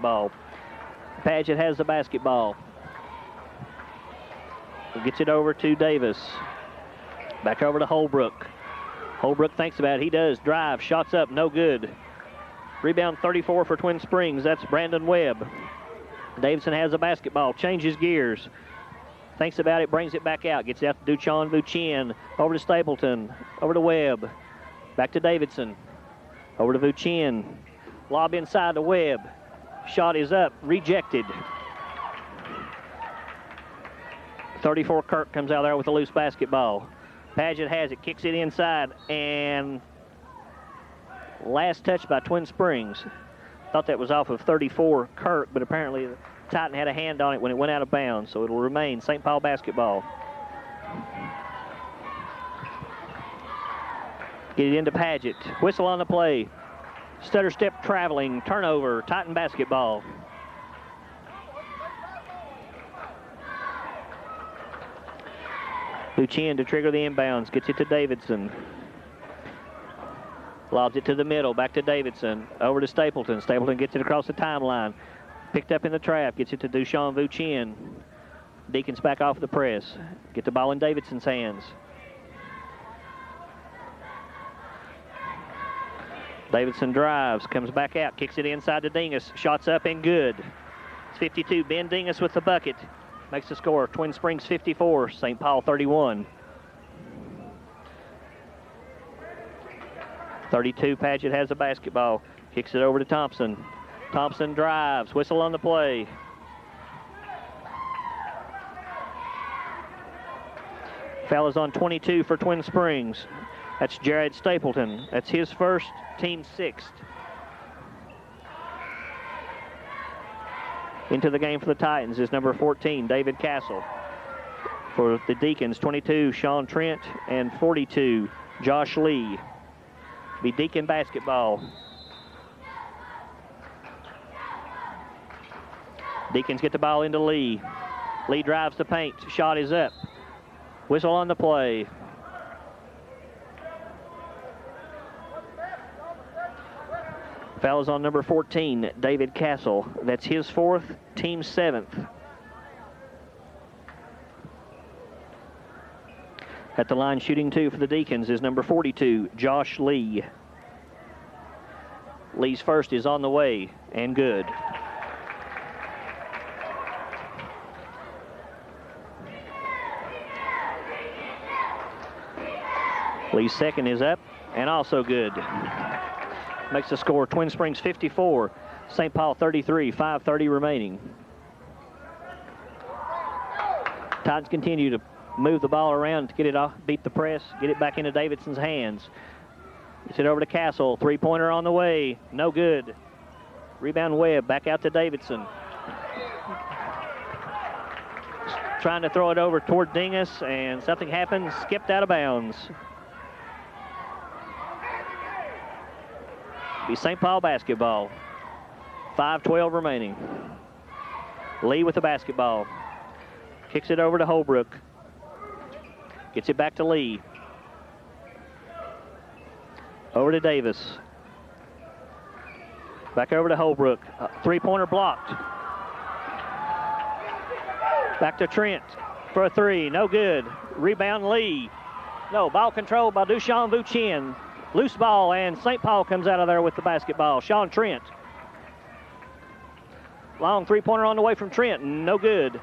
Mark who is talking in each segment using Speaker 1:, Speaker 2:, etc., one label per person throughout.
Speaker 1: ball. Paget has the basketball. Gets it over to Davis. Back over to Holbrook. Holbrook thinks about it. He does. Drive. Shots up. No good. Rebound 34 for Twin Springs. That's Brandon Webb. Davidson has the basketball. Changes gears. Thinks about it. Brings it back out. Gets it out to Duchan Vuchin. Over to Stapleton. Over to Webb. Back to Davidson. Over to Vuchin. Lob inside to Webb. Shot is up. Rejected. 34 Kirk comes out there with a loose basketball. Paget has it. Kicks it inside. And last touch by Twin Springs. Thought that was off of 34 Kirk, but apparently Titan had a hand on it when it went out of bounds, so it'll remain St. Paul basketball. Get it into Paget. Whistle on the play. Stutter step traveling. Turnover. Titan basketball. Lucien to trigger the inbounds. Gets it to Davidson. Lobs it to the middle. Back to Davidson. Over to Stapleton. Stapleton gets it across the timeline. Picked up in the trap. Gets it to Duchan Vuchin. Deacons back off the press. Get the ball in Davidson's hands. Davidson drives. Comes back out. Kicks it inside to Dingus. Shots up and good. It's 52. Ben Dingus with the bucket. Makes the score. Twin Springs 54. St. Paul 31. 32, Paget has the basketball. Kicks it over to Thompson. Thompson drives. Whistle on the play. Foul is on 22 for Twin Springs. That's Jared Stapleton. That's his first, team sixth. Into the game for the Titans is number 14, David Castle. For the Deacons, 22, Sean Trent, and 42, Josh Lee. Be Deacon basketball. Deacons get the ball into Lee. Lee drives the paint. Shot is up. Whistle on the play. Foul is on number 14, David Castle. That's his fourth, team seventh. At the line shooting two for the Deacons is number 42, Josh Lee. Lee's first is on the way and good. Lee's second is up and also good. Makes the score Twin Springs 54, St. Paul 33, 5:30 remaining. Titans continue to move the ball around to get it off, beat the press, get it back into Davidson's hands. Gets it over to Castle. Three-pointer on the way. No good. Rebound Webb. Back out to Davidson. Trying to throw it over toward Dingus, and something happened. Skipped out of bounds. Be St. Paul basketball. 5:12 remaining. Lee with the basketball. Kicks it over to Holbrook. Gets it back to Lee. Over to Davis. Back over to Holbrook. Three-pointer blocked. Back to Trent for a three. No good. Rebound Lee. No, ball controlled by Duchan Vuchin. Loose ball, and St. Paul comes out of there with the basketball. Sean Trent. Long three-pointer on the way from Trent. No good.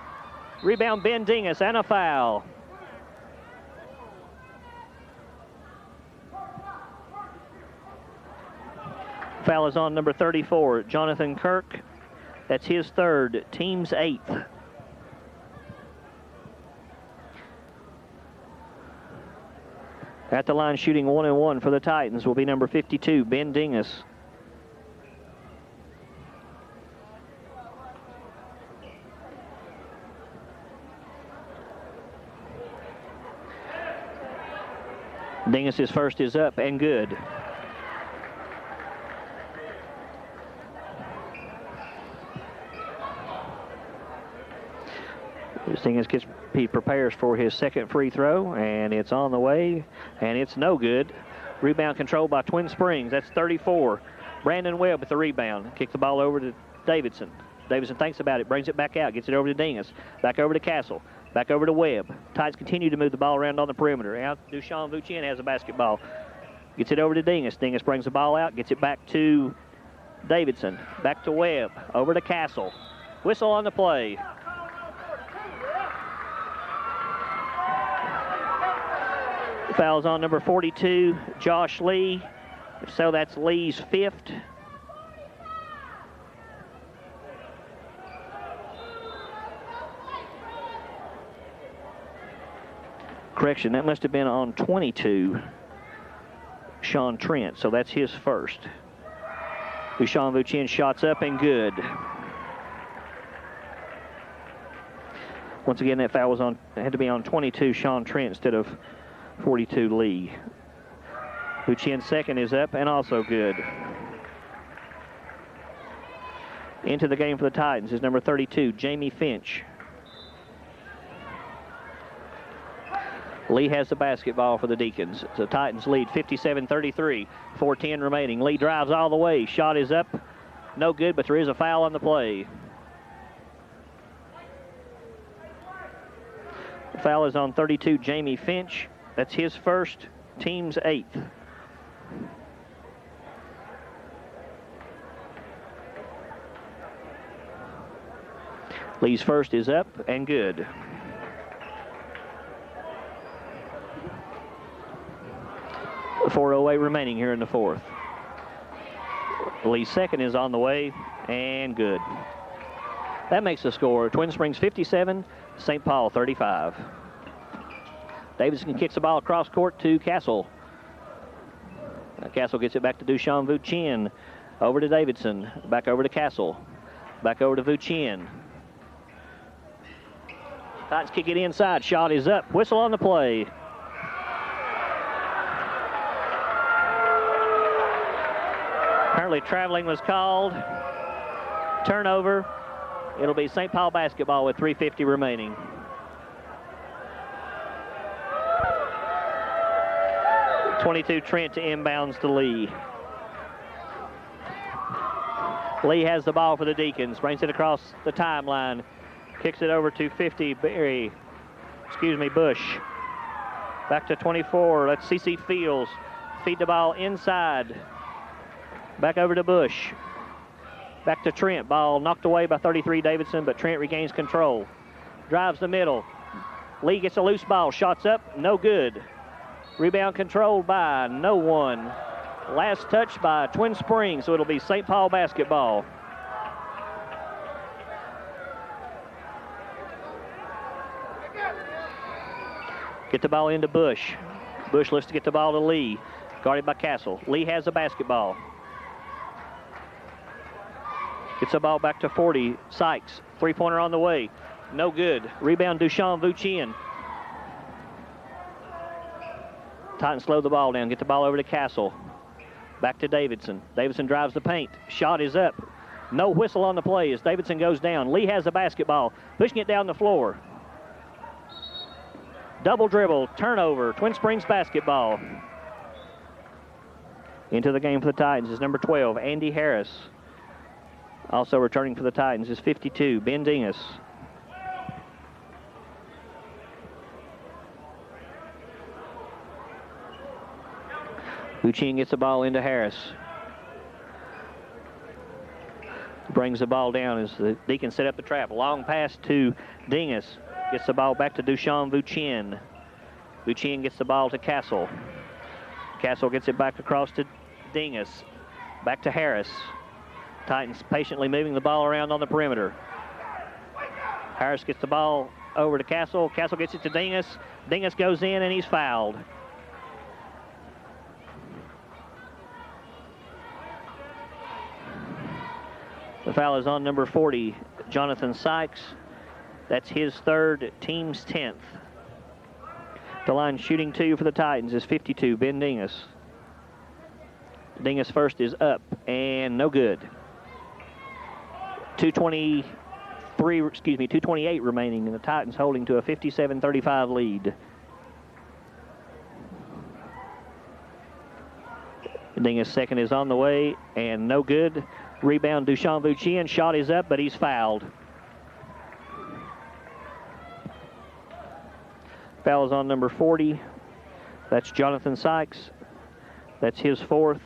Speaker 1: Rebound Ben Dingus and a foul. Foul is on number 34, Jonathan Kirk. That's his third, team's eighth. At the line shooting 1-1 for the Titans will be number 52, Ben Dingus. Dingus' first is up and good. Dingus he prepares for his second free throw, and it's on the way, and it's no good. Rebound controlled by Twin Springs. That's 34. Brandon Webb with the rebound. Kick the ball over to Davidson. Davidson thinks about it, brings it back out, gets it over to Dingus, back over to Castle, back over to Webb. Titans continue to move the ball around on the perimeter. Out, Dushan Vucien has a basketball. Gets it over to Dingus. Dingus brings the ball out, gets it back to Davidson. Back to Webb, over to Castle. Whistle on the play. Foul's on number 42, Josh Lee. So that's Lee's 5th. Correction, that must have been on 22, Sean Trent. So that's his first. Dushan Vucien shots up and good. Once again, that foul was on, had to be on 22, Sean Trent, instead of 42, Lee. Vucien's second is up and also good. Into the game for the Titans is number 32, Jamie Finch. Lee has the basketball for the Deacons. The Titans lead 57-33, 4:10 remaining. Lee drives all the way. Shot is up. No good, but there is a foul on the play. The foul is on 32, Jamie Finch. That's his first, team's 8th. Lee's first is up and good. .408 remaining here in the fourth. Lee's second is on the way and good. That makes the score Twin Springs 57, St. Paul 35. Davidson kicks the ball across court to Castle. Castle gets it back to Dushan Vucien. Over to Davidson. Back over to Castle. Back over to Vucien. Titans kick it inside. Shot is up. Whistle on the play. Apparently traveling was called. Turnover. It'll be St. Paul basketball with 3:50 remaining. .22 Trent to inbounds to Lee. Lee has the ball for the Deacons. Brings it across the timeline. Kicks it over to 50 Bush. Back to 24. Let's CC Fields. Feed the ball inside. Back over to Bush. Back to Trent. Ball knocked away by 33 Davidson, but Trent regains control. Drives the middle. Lee gets a loose ball. Shots up. No good. Rebound controlled by no one. Last touch by Twin Springs, so it'll be St. Paul basketball. Get the ball into Bush. Bush looks to get the ball to Lee. Guarded by Castle. Lee has the basketball. Gets the ball back to 40. Sykes. Three-pointer on the way. No good. Rebound Dushan Vucien. Titans slow the ball down. Get the ball over to Castle. Back to Davidson. Davidson drives the paint. Shot is up. No whistle on the play as Davidson goes down. Lee has the basketball. Pushing it down the floor. Double dribble. Turnover. Twin Springs basketball. Into the game for the Titans is number 12, Andy Harris. Also returning for the Titans is 52, Ben Dingus. Vucien gets the ball into Harris. Brings the ball down as the Deacons set up the trap. Long pass to Dingus. Gets the ball back to Dushan Vucien. Vucien gets the ball to Castle. Castle gets it back across to Dingus. Back to Harris. Titans patiently moving the ball around on the perimeter. Harris gets the ball over to Castle. Castle gets it to Dingus. Dingus goes in and he's fouled. The foul is on number 40, Jonathan Sykes. That's his third, team's 10th. The line shooting 2 for the Titans is 52, Ben Dingus. Dingus first is up and no good. 228 remaining, and the Titans holding to a 57-35 lead. Dingus second is on the way and no good. Rebound, Dushan Vucien. Shot is up, but he's fouled. Foul is on number 40. That's Jonathan Sykes. That's his fourth.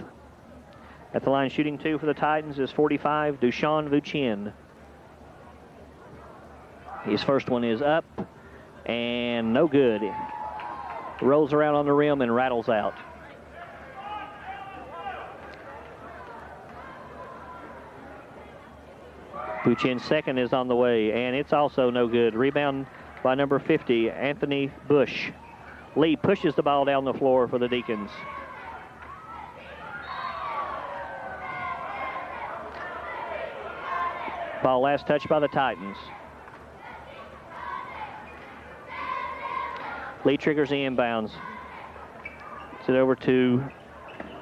Speaker 1: At the line shooting 2 for the Titans is 45, Dushan Vucien. His first one is up and no good. Rolls around on the rim and rattles out. Vucien's second is on the way, and it's also no good. Rebound by number 50, Anthony Bush. Lee pushes the ball down the floor for the Deacons. Ball last touched by the Titans. Lee triggers the inbounds. It's it over to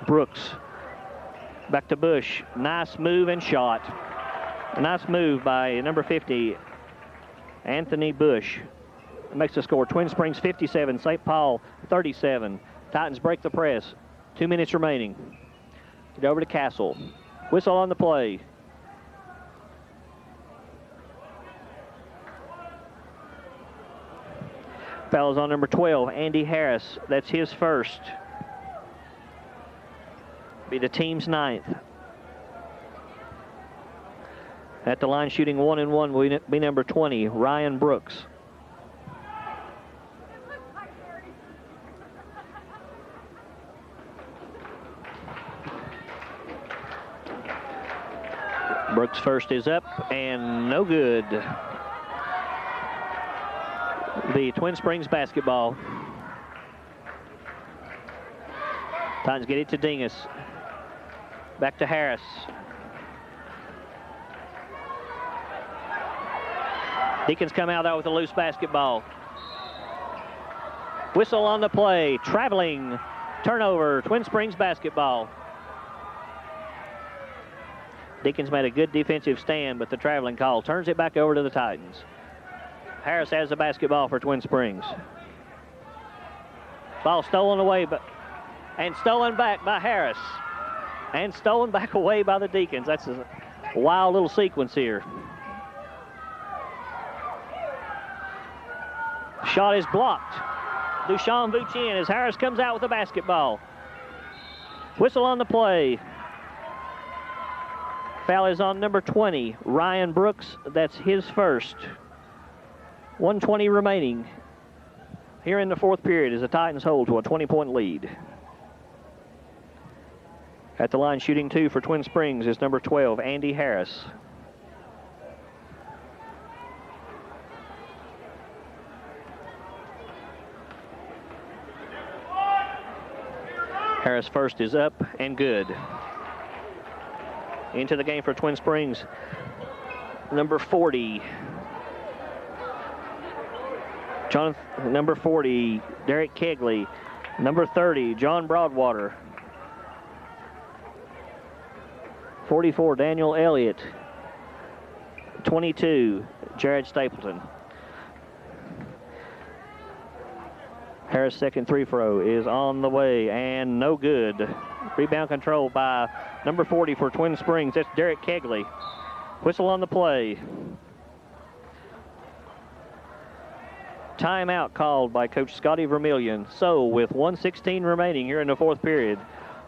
Speaker 1: Brooks. Back to Bush. Nice move and shot. A nice move by number 50, Anthony Bush. It makes the score Twin Springs 57, St. Paul 37. Titans break the press. 2 minutes remaining. Get over to Castle. Whistle on the play. Foul is on number 12, Andy Harris. That's his first. Be the team's 9th. At the line shooting 1 and 1 will be number 20, Ryan Brooks. Brooks' first is up and no good. The Twin Springs basketball. Titans get it to Dingus. Back to Harris. Deacons come out there with a loose basketball. Whistle on the play. Traveling turnover. Twin Springs basketball. Deacons made a good defensive stand, but the traveling call turns it back over to the Titans. Harris has the basketball for Twin Springs. Ball stolen away, and stolen back by Harris. And stolen back away by the Deacons. That's a wild little sequence here. Shot is blocked. Dushan Vucien as Harris comes out with the basketball. Whistle on the play. Foul is on number 20, Ryan Brooks. That's his first. 1:20 remaining here in the fourth period as the Titans hold to a 20-point lead. At the line shooting 2 for Twin Springs is number 12, Andy Harris. Harris' first is up and good. Into the game for Twin Springs, number 40. Number 40, Derek Kegley. Number 30, John Broadwater. 44, Daniel Elliott. 22, Jared Stapleton. Harris' second free throw is on the way and no good. Rebound control by number 40 for Twin Springs. That's Derek Kegley. Whistle on the play. Timeout called by Coach Scotty Vermillion. So with 1:16 remaining here in the fourth period,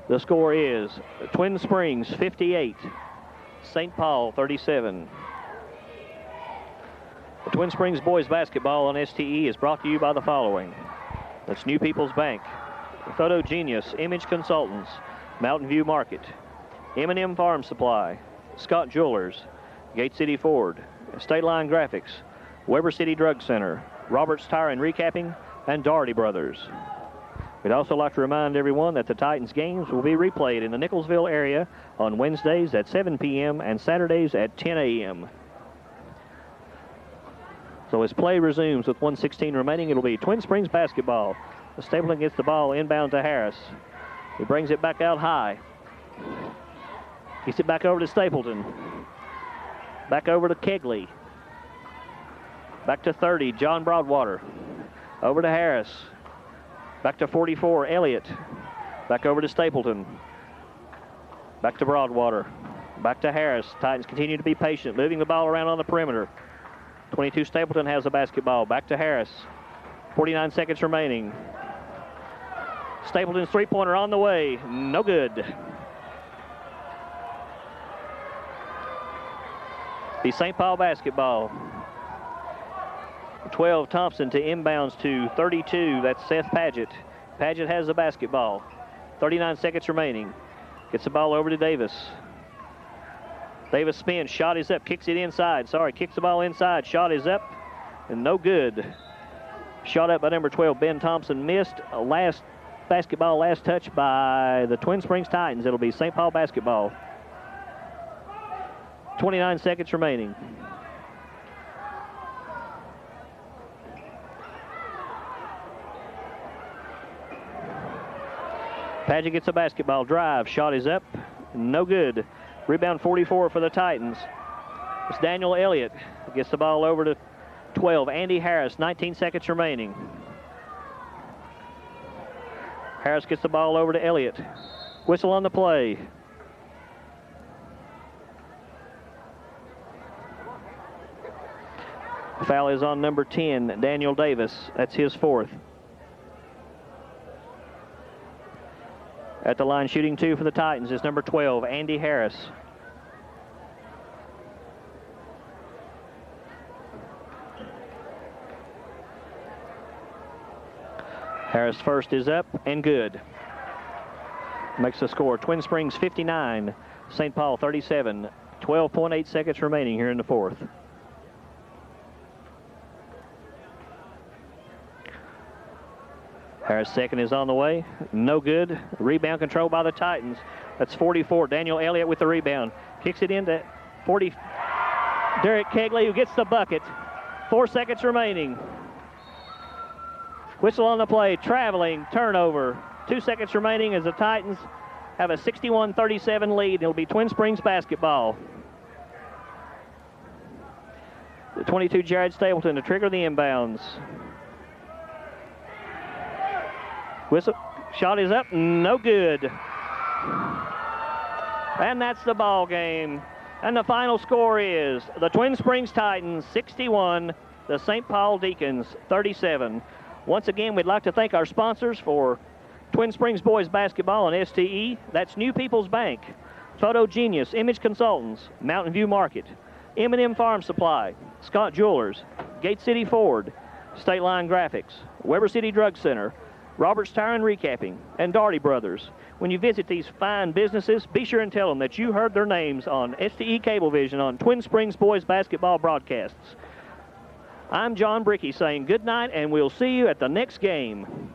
Speaker 1: the score is Twin Springs 58, St. Paul 37. The Twin Springs boys basketball on STE is brought to you by the following. That's New People's Bank, Photo Genius, Image Consultants, Mountain View Market, M&M Farm Supply, Scott Jewelers, Gate City Ford, State Line Graphics, Weber City Drug Center, Roberts Tire and Recapping, and Doherty Brothers. We'd also like to remind everyone that the Titans games will be replayed in the Nicholsville area on Wednesdays at 7 p.m. and Saturdays at 10 a.m. So as play resumes with 1:16 remaining, it'll be Twin Springs basketball. Stapleton gets the ball inbound to Harris. He brings it back out high. Gets it back over to Stapleton. Back over to Kegley. Back to 30, John Broadwater. Over to Harris. Back to 44, Elliott. Back over to Stapleton. Back to Broadwater. Back to Harris. Titans continue to be patient, moving the ball around on the perimeter. 22 Stapleton has the basketball. Back to Harris. 49 seconds remaining. Stapleton's three-pointer on the way. No good. Be St. Paul basketball. 12 Thompson to inbounds to 32. That's Seth Paget. Paget has the basketball. 39 seconds remaining. Gets the ball over to Davis. Davis spins. Shot is up. Kicks it inside. Kicks the ball inside. Shot is up. And no good. Shot up by number 12. Ben Thompson missed. Last touch by the Twin Springs Titans. It'll be St. Paul basketball. 29 seconds remaining. Paget gets a basketball. Drive. Shot is up. No good. Rebound 44 for the Titans. It's Daniel Elliott. Gets the ball over to 12. Andy Harris. 19 seconds remaining. Harris gets the ball over to Elliott. Whistle on the play. Foul is on number 10, Daniel Davis. That's his fourth. At the line shooting two for the Titans is number 12, Andy Harris. Harris first is up and good. Makes the score Twin Springs 59, St. Paul 37. 12.8 seconds remaining here in the fourth. Harris second is on the way. No good. Rebound control by the Titans. That's 44. Daniel Elliott with the rebound. Kicks it into 40. Derek Kegley who gets the bucket. 4 seconds remaining. Whistle on the play. Traveling. Turnover. 2 seconds remaining as the Titans have a 61-37 lead. It'll be Twin Springs basketball. The 22 Jared Stapleton to trigger the inbounds. Whistle, shot is up, no good. And that's the ball game. And the final score is the Twin Springs Titans 61, the St. Paul Deacons 37. Once again, we'd like to thank our sponsors for Twin Springs boys basketball and STE. That's New People's Bank, Photo Genius, Image Consultants, Mountain View Market, M&M Farm Supply, Scott Jewelers, Gate City Ford, State Line Graphics, Weber City Drug Center, Roberts Tire and Recapping, and Daugherty Brothers. When you visit these fine businesses, be sure and tell them that you heard their names on STE Cablevision on Twin Springs boys basketball broadcasts. I'm John Bricky saying good night, and we'll see you at the next game.